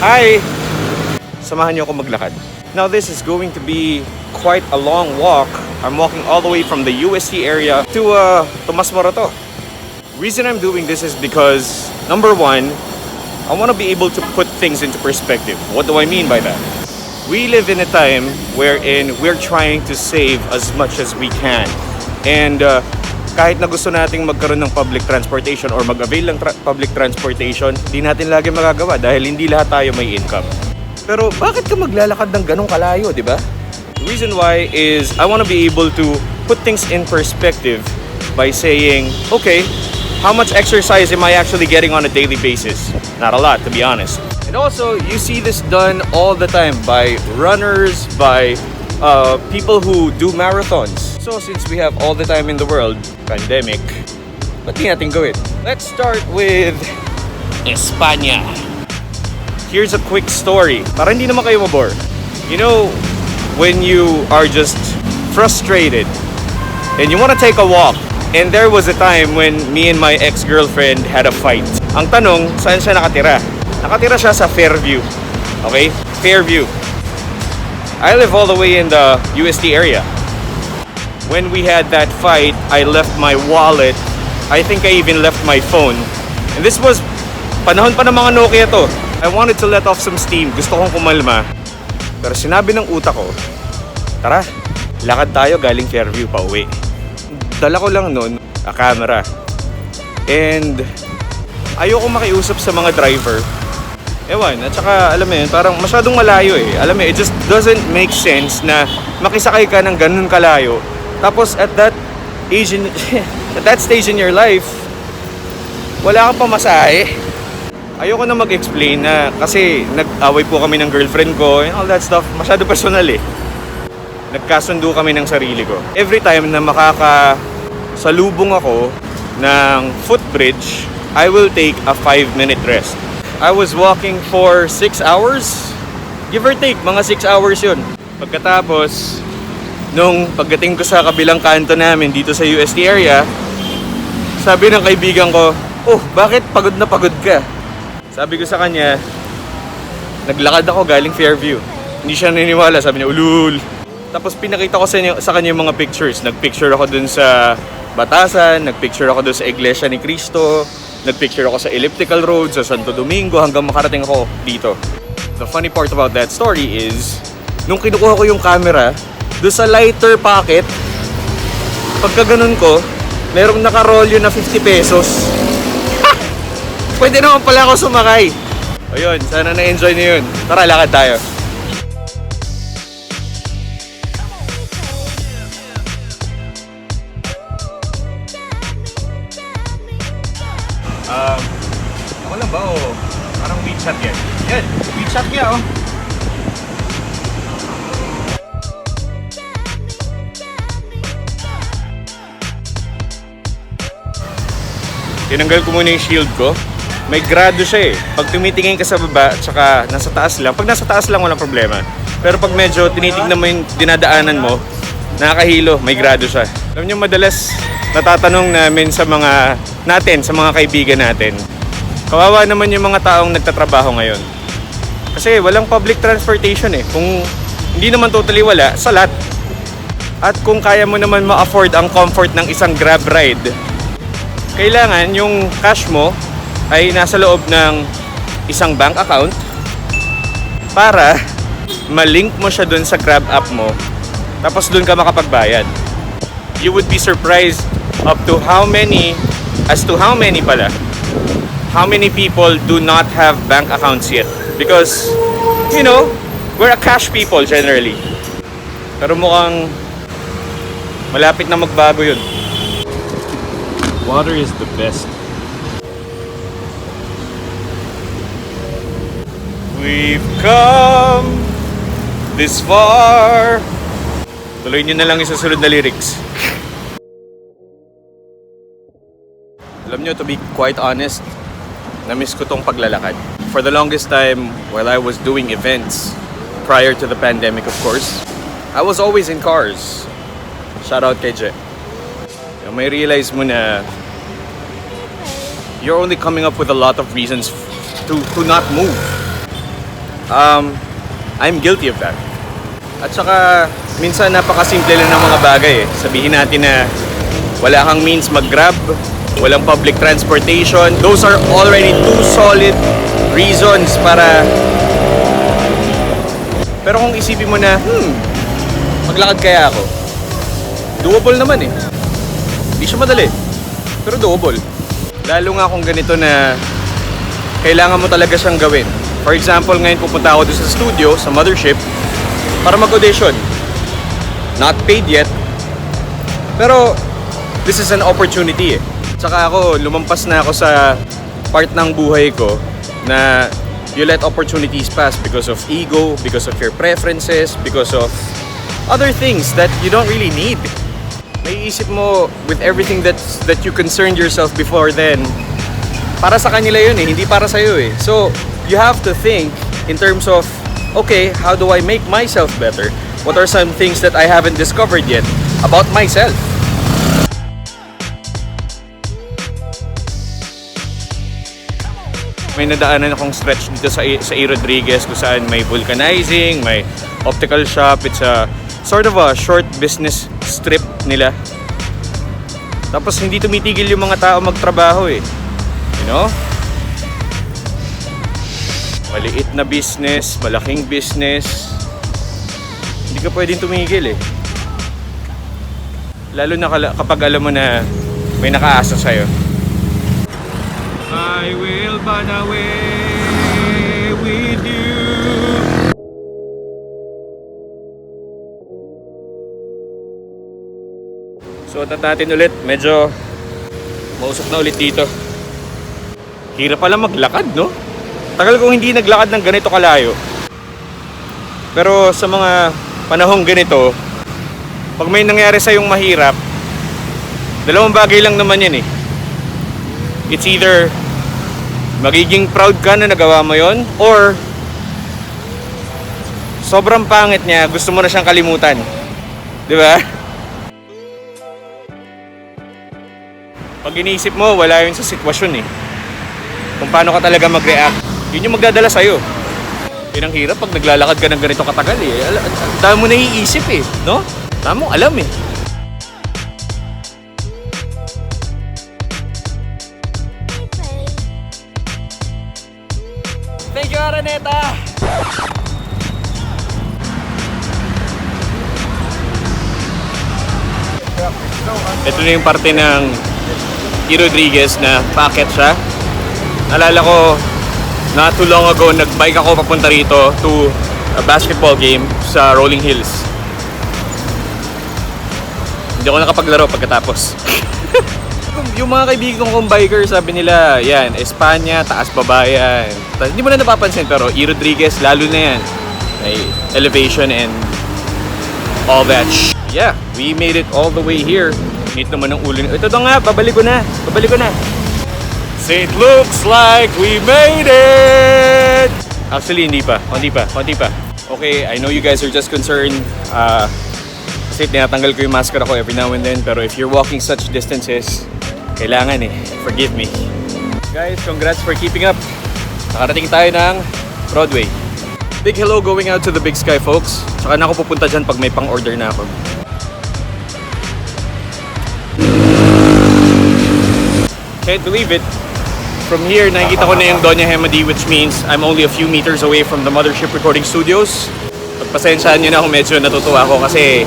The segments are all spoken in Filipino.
Hi! Samahan niyo ako maglakad. Now this is going to be quite a long walk. I'm walking all the way from the UST area to Tomas Morato. Reason I'm doing this is because, number one, I want to be able to put things into perspective. What do I mean by that? We live in a time wherein we're trying to save as much as we can. And kahit na gusto nating magkaroon ng public transportation or mag-avail ng public transportation, di natin lagi magagawa dahil hindi lahat tayo may income. Pero bakit ka maglalakad ng ganong kalayo, di ba? The reason why is I want to be able to put things in perspective by saying, okay, how much exercise am I actually getting on a daily basis? Not a lot, to be honest. And also, you see this done all the time by runners, by people who do marathons. So since we have all the time in the world, pandemic, ba't di natin gawin? Let's start with España. Here's a quick story, para hindi naman kayo mabore. You know, when you are just frustrated and you want to take a walk, and there was a time when me and my ex-girlfriend had a fight. Ang tanong, saan siya nakatira? Nakatira siya sa Fairview. Okay? Fairview. I live all the way in the UST area. When we had that fight, I left my wallet. I think I even left my phone. And this was, panahon pa ng mga Nokia to. I wanted to let off some steam. Gusto kong kumalma. Pero sinabi ng utak ko, tara, lakad tayo galing Fairview pa uwi. Dala ko lang nun, a camera. And ayoko makiusap sa mga driver. Ewan, at saka alam mo yun, parang masyadong malayo eh. Alam mo, it just doesn't make sense na makisakay ka ng ganun kalayo. Tapos at that age at that stage in your life, wala kang pamasahe. Ayoko na mag-explain na kasi nag-away po kami ng girlfriend ko and all that stuff. Masyado personal eh. Nagkasundo kami ng sarili ko. Every time na makakasalubong ako ng footbridge, I will take a 5-minute rest. I was walking for 6 hours. Give or take, mga 6 hours yun. Pagkatapos, nung pagdating ko sa kabilang kanto namin dito sa UST area, sabi ng kaibigan ko, oh, bakit pagod na pagod ka? Sabi ko sa kanya, naglakad ako galing Fairview. Hindi siya naniniwala, sabi niya, ulul. Tapos pinakita ko sa kanya yung mga pictures. Nagpicture ako dun sa Batasan, nagpicture ako dun sa Iglesia ni Cristo, nagpicture ako sa Elliptical Road, sa Santo Domingo, hanggang makarating ako dito. The funny part about that story is, nung kinukuha ko yung camera, doon sa lighter pocket, pagka ganun ko, merong nakarolyo na 50 pesos. Pwede naman pala ako sumakay. Ayun, sana na-enjoy niyo yun. Tara, lakad tayo. Ako lang ba o parang WeChat yan? Yan, WeChat niya oh. Tinanggal ko muna yung shield ko. May grado siya eh. Pag tumitingin ka sa baba at saka nasa taas lang, pag nasa taas lang walang problema. Pero pag medyo tinitignan mo yung dinadaanan mo, nakakahilo, may grado siya. Alam niyo, madalas natatanong namin sa mga kaibigan natin, kawawa naman yung mga taong nagtatrabaho ngayon. Kasi walang public transportation eh. Kung hindi naman totally wala, salat. At kung kaya mo naman ma-afford ang comfort ng isang grab ride, kailangan yung cash mo ay nasa loob ng isang bank account para malink mo siya dun sa Grab app mo, tapos dun ka makapagbayad. You would be surprised to how many people do not have bank accounts yet. Because, you know, we're a cash people generally. Pero mukhang malapit na magbago yun. Water is the best. We've come this far. Tuloy nyo na lang yung susunod na lyrics. Alam nyo, to be quite honest, na-miss ko tong paglalakad. For the longest time, while I was doing events, prior to the pandemic of course, I was always in cars. Shout out kay Je. May realize mo na you're only coming up with a lot of reasons to not move. I'm guilty of that. At saka, minsan napakasimple lang ng mga bagay eh. Sabihin natin na wala kang means mag-grab, walang public transportation. Those are already two solid reasons para... Pero kung isipin mo na, maglakad kaya ako? Doable naman eh. Hindi siya madali, pero doable. Lalo nga kung ganito na kailangan mo talaga siyang gawin. For example, ngayon pupunta ako doon sa studio, sa mothership, para mag-audition. Not paid yet, pero this is an opportunity eh. Tsaka ako, lumampas na ako sa part ng buhay ko na you let opportunities pass because of ego, because of your preferences, because of other things that you don't really need. Naiisip mo with everything that you concerned yourself before then, para sa kanila yun eh, hindi para sa'yo eh. So, you have to think in terms of, okay, how do I make myself better? What are some things that I haven't discovered yet about myself? May nadaanan akong stretch dito sa A. Rodriguez kung saan may vulcanizing, may optical shop. It's a sort of a short business strip nila. Tapos hindi tumitigil yung mga tao magtrabaho eh. You know? Maliit na business, malaking business. Hindi ka pwedeng tumigil eh. Lalo na kapag alam mo na may nakaasa sa'yo. I will run away with you. So natin ulit, medyo mausok na ulit dito. Hirap pala maglakad, no? Tagal kong hindi naglakad ng ganito kalayo. Pero sa mga panahong ganito, pag may nangyari sa'yong mahirap, dalawang bagay lang naman yan eh. It's either magiging proud ka na nagawa mo yon, or sobrang pangit niya, gusto mo na siyang kalimutan. Di ba? Pag iniisip mo, wala yun sa sitwasyon eh. Kung paano ka talaga mag-react, yun yung magdadala sa'yo. Yun ang hirap pag naglalakad ka ng ganito katagal eh. Dami mo naiisip eh, no? Dami mo alam eh. Thank you, Araneta! Ito na yung parte ng A. Rodriguez na packet siya. Naalala ko, not too long ago, nagbike ako papunta rito to a basketball game sa Rolling Hills. Hindi ako nakapaglaro pagkatapos. Yung mga kaibigan kong biker, sabi nila, yan, Espanya, taas baba yan. Hindi mo na napapansin, pero A. Rodriguez, lalo na yan. May elevation and all that yeah, we made it all the way here. Init naman ng ulo. Ito na nga, babalik ko na. It looks like we made it! Actually, hindi pa. Konti pa. Okay, I know you guys are just concerned. Kasi tinatanggal ko yung maskara ko every now and then. Pero if you're walking such distances, kailangan eh. Forgive me. Guys, congrats for keeping up. Nakarating tayo ng Broadway. Big hello going out to the Big Sky folks. Tsaka na ako pupunta dyan pag may pang-order na ako. Can't believe it. From here, nakikita ko na yung Doña Hemadi, which means I'm only a few meters away from the Mothership Recording Studios. Pagpasensyaan nyo na kung medyo natutuwa ako kasi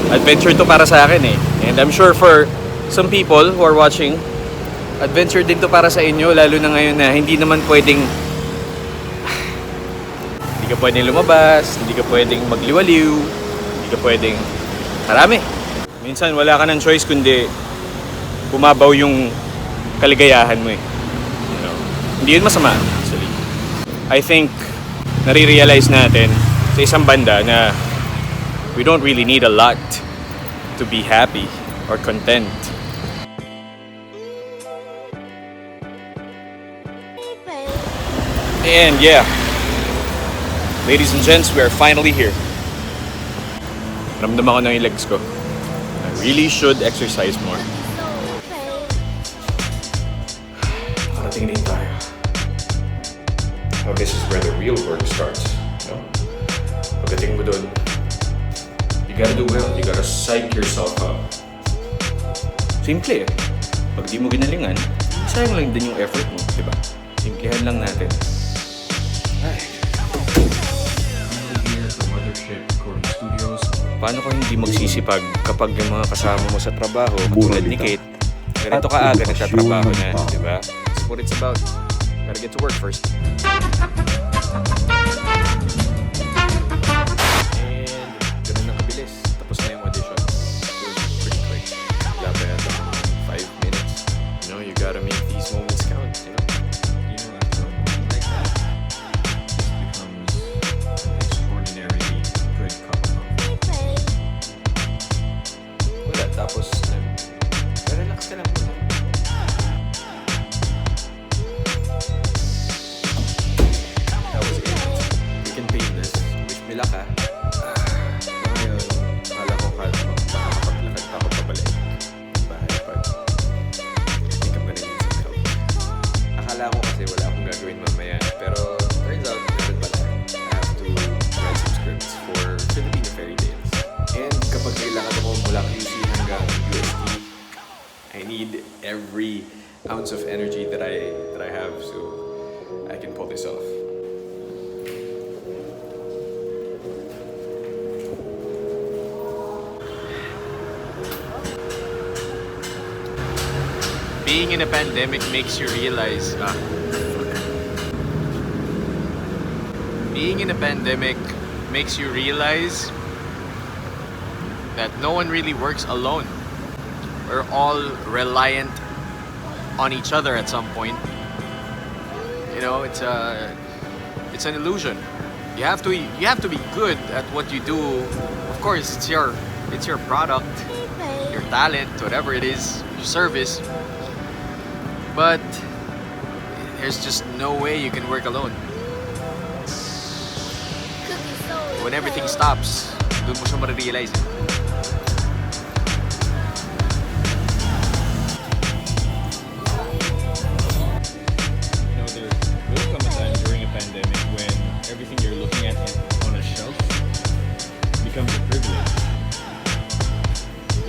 adventure to para sa akin eh. And I'm sure for some people who are watching, adventure din to para sa inyo, lalo na ngayon na hindi naman pwedeng hindi ka pwedeng lumabas, hindi ka pwedeng magliwaliw, hindi ka pwedeng marami. Minsan wala ka ng choice kundi bumabaw yung kaligayahan mo eh. You know, hindi yun masama actually. I think nare-realize natin sa isang banda na we don't really need a lot to be happy or content. And yeah, ladies and gents, we are finally here. Ramdam ako ng legs ko. I really should exercise more. Parating din tayo. Now this is where the real work starts. You know? Pagdating mo dun, you gotta do well. You gotta psych yourself up. Simple eh. Pag di mo ginalingan, sayang lang din yung effort mo, di ba? Simplihan lang natin. Ay. Here from Mothership Recording Studios. Paano ka hindi magsisipag kapag yung mga kasama mo sa trabaho, katulad ni Kate, ganito kaaga nagtatrabaho na, di ba? That's what it's about. Gotta get to work first. And ganun na kabilis. Tapos na yung audition. It was pretty quick. Wala pa yata 5 minutes. You know, you gotta make these moments count, you know? After a moment like that, this becomes an extraordinarily good cup of coffee. Wala, tapos relax ka lang muna. That was it. We can pay this. Wish me luck, ha? Ngayon, akala ko makakapaglakad pa ako pabalik. Bahay pa. I think I'm gonna need some help. Akala ko kasi wala akong gagawin mamaya. Pero turns out, meron pala. I have to write some scripts for Filipino fairy tales. And kapag kailangan ako mula QC hanggang UST, I need every ounce of energy that I have so I can pull this off. Being in a pandemic makes you realize that no one really works alone. We're all reliant on each other at some point. You know, it's an illusion. You have to be good at what you do. Of course, it's your product, your talent, whatever it is, your service. But there's just no way you can work alone. When everything stops, doon mo siya ma-realize. Becomes a privilege.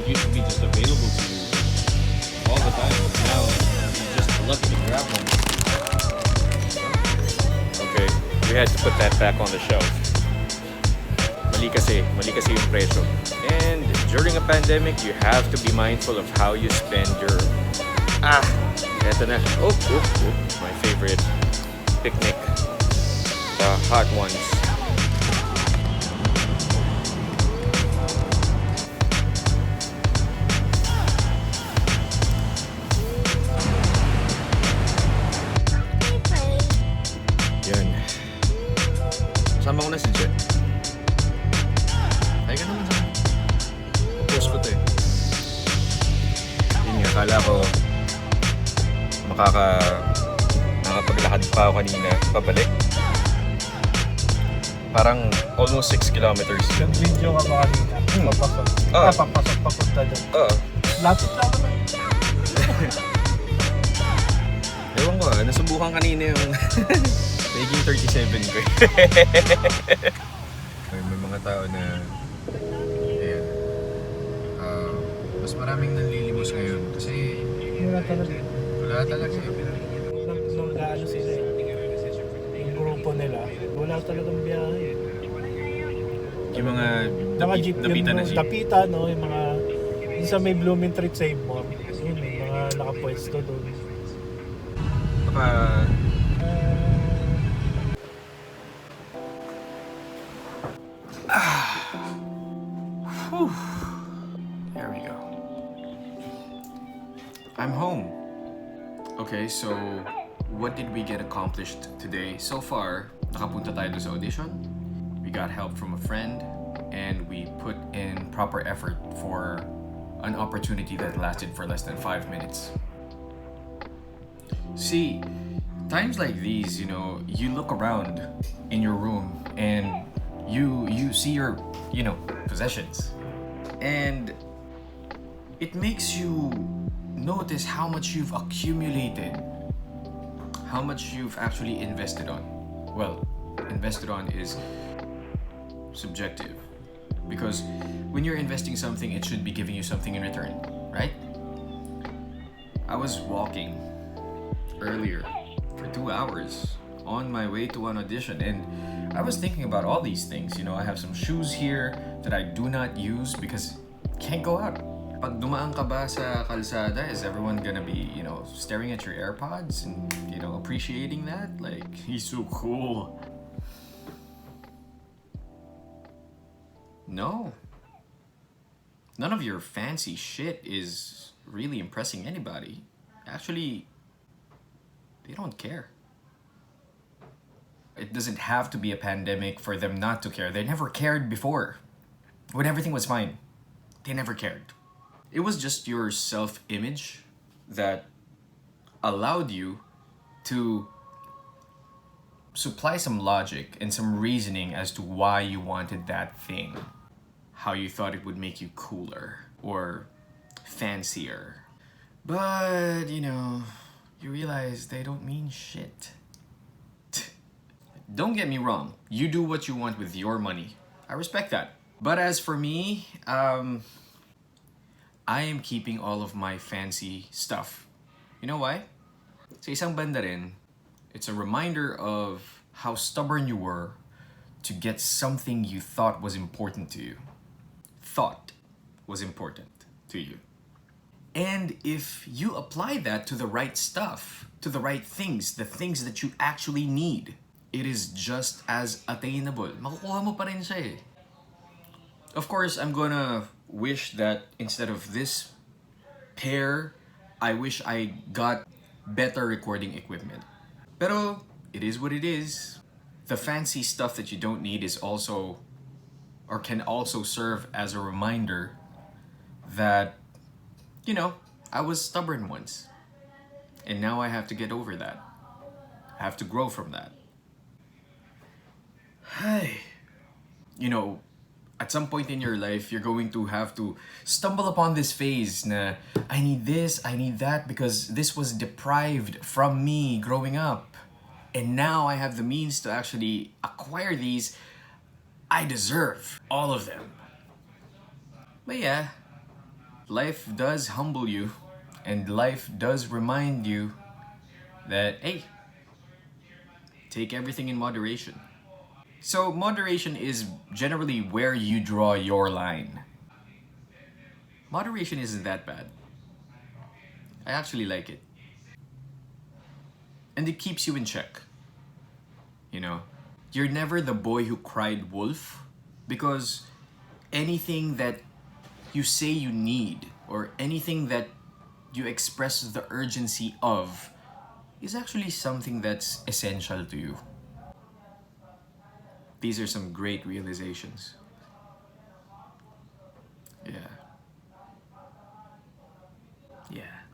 It used to be just available to you all the time. Now you're just lucky to grab one. Okay, we had to put that back on the shelf. Mali kasi yung presyo. And during a pandemic, you have to be mindful of how you spend your eto na. Oh, my favorite picnic. The hot ones. Kasama ko na si Jet. Ay ka naman sa akin. Post ko to eh. Yun nga, akala ko makakapaglakad pa ako kanina pabalik. Parang almost 6 kilometers. Nag-video ka ba kanina? Papasok papunta dyan. Lapit lang naman. Ewan ko nasubukan kanina yung naging 37 ko. May mga tao na ayan, mas maraming nanlilimos ngayon kasi Wala talaga. Nag-ano sila yung grupo nila. Wala talagang biyahe. Yung mga Jeep, dapita na jeep. Dapita, no? Yung mga yung sa may Blooming Treat Save More. Yun, may mga nakapwesto doon. Baka there we go. I'm home. Okay, so what did we get accomplished today? So far, nakapunta tayo sa audition. We got help from a friend and we put in proper effort for an opportunity that lasted for less than 5 minutes. See, times like these, you know, you look around in your room and you see your, possessions. And it makes you notice how much you've accumulated, how much you've actually invested on. well, invested on is subjective. Because when you're investing something, it should be giving you something in return, right? I was walking earlier for 2 hours on my way to an audition, and I was thinking about all these things. You know, I have some shoes here that I do not use because can't go out. Pag dumaan ka ba sa kalsada, is everyone gonna be, you know, staring at your AirPods and, you know, appreciating that? Like, he's so cool. No. None of your fancy shit is really impressing anybody. Actually, they don't care. It doesn't have to be a pandemic for them not to care. They never cared before. When everything was fine, they never cared. It was just your self-image that allowed you to supply some logic and some reasoning as to why you wanted that thing. How you thought it would make you cooler or fancier. But, you know, you realize they don't mean shit. Don't get me wrong, you do what you want with your money. I respect that. But as for me, I am keeping all of my fancy stuff. You know why? Sa isang banda rin, it's a reminder of how stubborn you were to get something you thought was important to you. Thought was important to you. And if you apply that to the right stuff, to the right things, the things that you actually need, it is just as attainable. Makukuha mo pa rin siya eh. Of course, I'm gonna wish that instead of this pair, I wish I got better recording equipment. Pero it is what it is. The fancy stuff that you don't need is also, or can also serve as a reminder that, you know, I was stubborn once. And now I have to get over that. I have to grow from that. Hey. You know, at some point in your life, you're going to have to stumble upon this phase na, I need this, I need that, because this was deprived from me growing up. And now I have the means to actually acquire these. I deserve all of them. But yeah, life does humble you, and life does remind you that, hey, take everything in moderation. So moderation is generally where you draw your line. Moderation isn't that bad. I actually like it. And it keeps you in check. You know, you're never the boy who cried wolf, because anything that you say you need or anything that you express the urgency of is actually something that's essential to you. These are some great realizations. Yeah. Yeah.